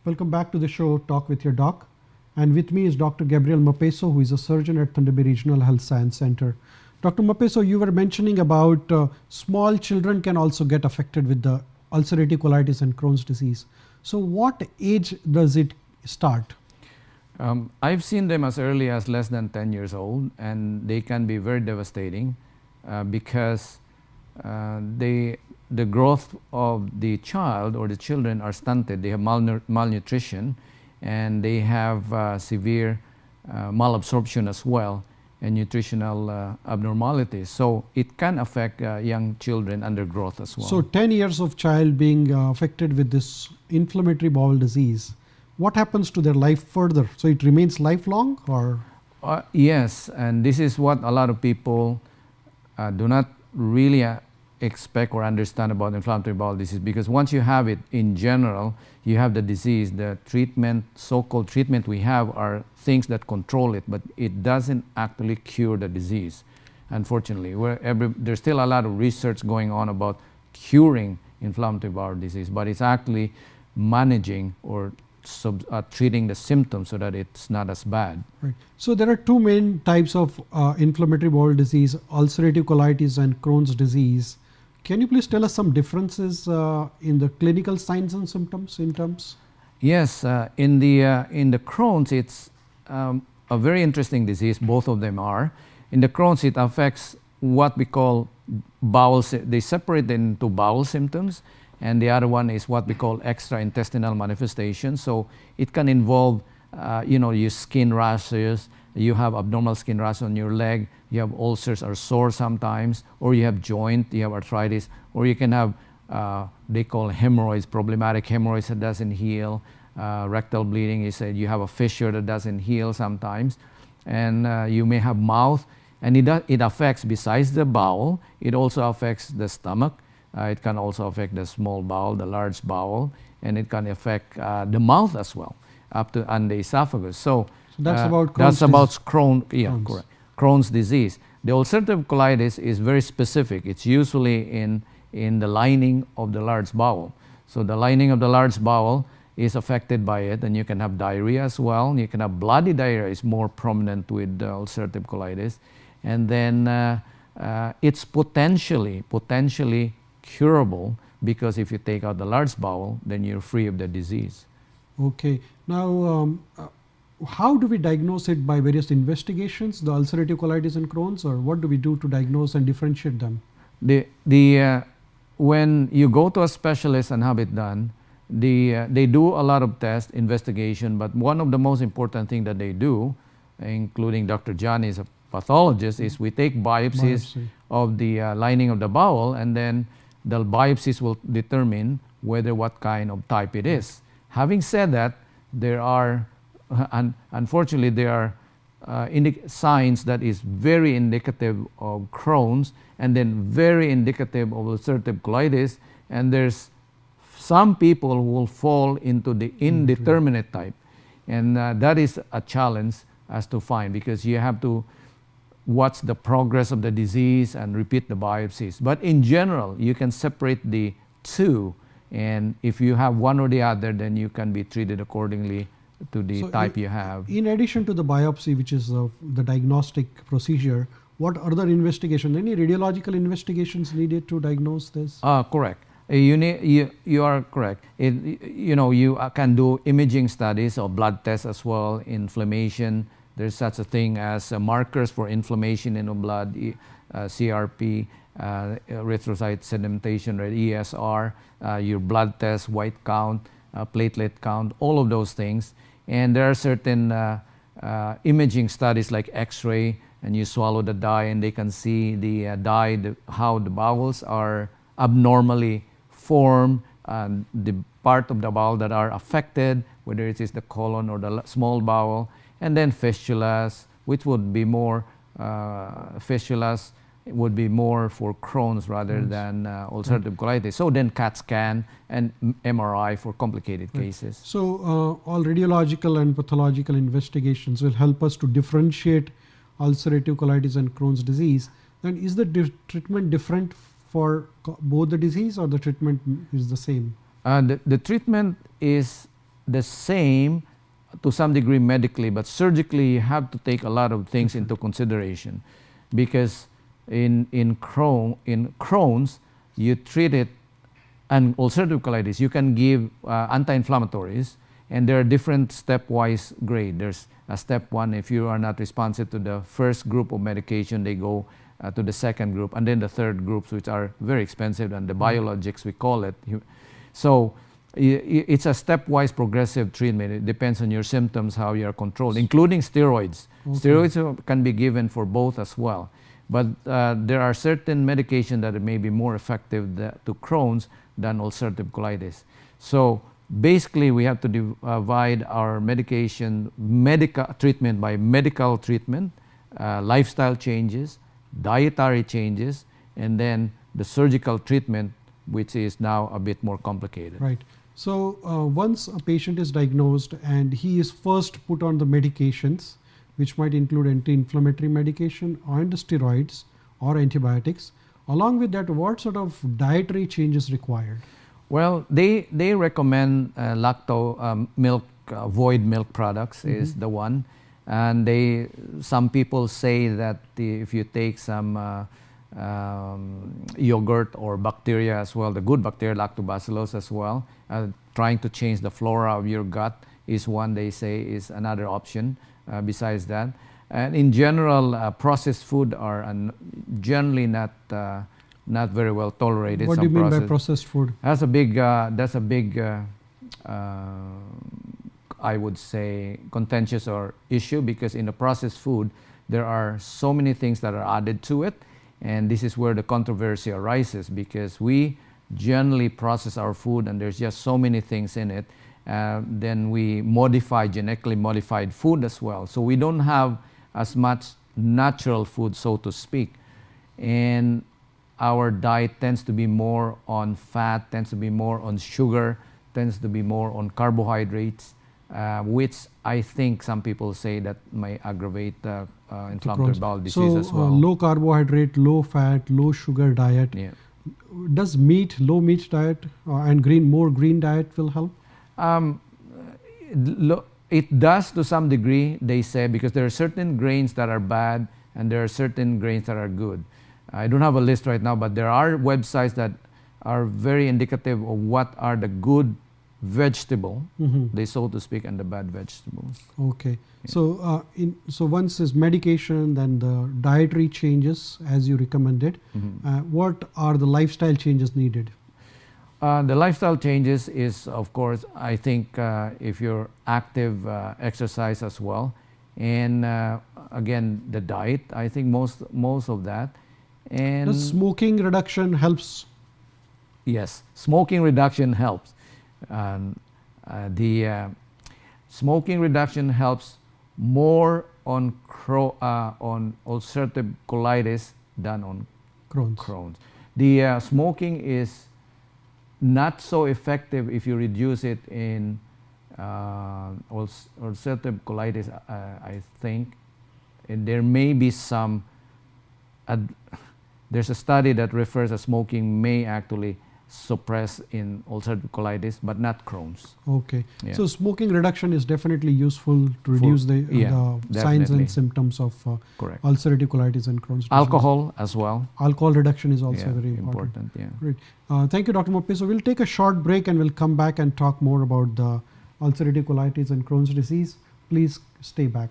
Welcome back to the show, Talk with your Doc. And with me is Dr. Gabriel Mapeso, who is a surgeon at Thunder Bay Regional Health Science Center. Dr. Mapeso, you were mentioning about small children can also get affected with the ulcerative colitis and Crohn's disease. So what age does it start? I've seen them as early as less than 10 years old, and they can be very devastating because the growth of the child or the children are stunted. They have malnutrition, and they have severe malabsorption as well, and nutritional abnormalities. So it can affect young children under growth as well. So 10 years of child being affected with this inflammatory bowel disease, what happens to their life further? So it remains lifelong, or? Yes, and this is what a lot of people do not really expect or understand about inflammatory bowel disease, because once you have it in general, you have the disease, the treatment, so-called treatment we have are things that control it, but it doesn't actually cure the disease, unfortunately. There's still a lot of research going on about curing inflammatory bowel disease, but it's actually managing or treating the symptoms so that it's not as bad. Right. So there are two main types of inflammatory bowel disease, ulcerative colitis and Crohn's disease. Can you please tell us some differences in the clinical signs and symptoms? Yes, in the Crohn's, it's a very interesting disease. Both of them are. In the Crohn's, it affects what we call bowel. They separate into bowel symptoms, and the other one is what we call extraintestinal manifestations. So it can involve, your skin rashes. You have abnormal skin rash on your leg, you have ulcers or sore sometimes, or you have joint, you have arthritis, or you can have, they call hemorrhoids, problematic hemorrhoids that doesn't heal, rectal bleeding, you have a fissure that doesn't heal sometimes, and you may have mouth, and it affects, besides the bowel, it also affects the stomach, it can also affect the small bowel, the large bowel, and it can affect the mouth as well, and the esophagus. So that's about Crohn's. That's about Crohn's. Yeah, correct. Crohn's disease. The ulcerative colitis is very specific. It's usually in the lining of the large bowel. So the lining of the large bowel is affected by it, and you can have diarrhea as well. You can have bloody diarrhea, is more prominent with ulcerative colitis, and then it's potentially curable, because if you take out the large bowel, then you're free of the disease. Okay. Now, how do we diagnose it? By various investigations, the ulcerative colitis and Crohn's, or what do we do to diagnose and differentiate them? When you go to a specialist and have it done, they do a lot of tests, investigation, but one of the most important things that they do, including Dr. Jani is a pathologist, is we take biopsies of the lining of the bowel, and then the biopsies will determine what kind of type it is. Having said that, there are unfortunately, there are signs that is very indicative of Crohn's, and then very indicative of ulcerative colitis, and there's some people who will fall into the indeterminate type, and that is a challenge as to find, because you have to watch the progress of the disease and repeat the biopsies. But in general, you can separate the two, and if you have one or the other, then you can be treated accordingly to the type you have. In addition to the biopsy, which is the diagnostic procedure, what other investigation, any radiological investigations needed to diagnose this? Correct. You are correct. You can do imaging studies or blood tests as well, inflammation. There's such a thing as markers for inflammation in the blood, CRP, erythrocyte sedimentation rate, ESR, your blood test, white count, platelet count, all of those things. And there are certain imaging studies like X-ray, and you swallow the dye, and they can see the dye, how the bowels are abnormally formed, the part of the bowel that are affected, whether it is the colon or the small bowel, and then fistulas, which would be more would be more for Crohn's rather than ulcerative colitis. So then CAT scan and MRI for complicated cases. So all radiological and pathological investigations will help us to differentiate ulcerative colitis and Crohn's disease. And is the treatment different for both the disease, or the treatment is the same? The treatment is the same to some degree medically, but surgically you have to take a lot of things into consideration, because in Crohn's you treat it, and ulcerative colitis you can give anti-inflammatories, and there are different stepwise grade. There's a step 1, if you are not responsive to the first group of medication, they go to the second group, and then the third groups, which are very expensive, and the biologics we call it. So it's a stepwise progressive treatment. It depends on your symptoms, how you are controlled, including steroids. Okay. Steroids can be given for both as well. But there are certain medications that may be more effective to Crohn's than ulcerative colitis. So basically we have to divide our medical treatment by medical treatment, lifestyle changes, dietary changes, and then the surgical treatment, which is now a bit more complicated. Right. So once a patient is diagnosed and he is first put on the medications, which might include anti-inflammatory medication and steroids or antibiotics, along with that, what sort of dietary changes required? Well, they recommend milk, void milk products is the one. And some people say that if you take some yogurt or bacteria as well, the good bacteria, lactobacillus as well, trying to change the flora of your gut is one, they say, is another option besides that. And in general, processed food are generally not very well tolerated. What do you mean by processed food? That's a big I would say contentious or issue, because in the processed food there are so many things that are added to it, and this is where the controversy arises, because we generally process our food and there's just so many things in it. Then we modify genetically modified food as well, so we don't have as much natural food, so to speak, and our diet tends to be more on fat, tends to be more on sugar, tends to be more on carbohydrates, which I think some people say that may aggravate inflammatory bowel disease as well. Low carbohydrate, low fat, low sugar diet. Yeah. Does low meat diet and more green diet will help? It does to some degree, they say, because there are certain grains that are bad and there are certain grains that are good. I don't have a list right now, but there are websites that are very indicative of what are the good vegetable, so to speak, and the bad vegetables. Okay. Yeah. So once is medication, then the dietary changes as you recommended. What are the lifestyle changes needed? The lifestyle changes is, of course, I think if you're active, exercise as well, and again the diet. I think most of that. And does smoking reduction helps? Yes, smoking reduction helps. The smoking reduction helps more on ulcerative colitis than on Crohn's. The smoking is not so effective if you reduce it in ulcerative colitis, I think. And there may be some, there's a study that refers that smoking may actually suppress in ulcerative colitis, but not Crohn's. Okay. Yeah. So smoking reduction is definitely useful to reduce the signs and symptoms of ulcerative colitis and Crohn's disease. Alcohol as well. Alcohol reduction is also very important. Yeah. Great. Thank you, Dr. Mapeso. We'll take a short break and we'll come back and talk more about the ulcerative colitis and Crohn's disease. Please stay back.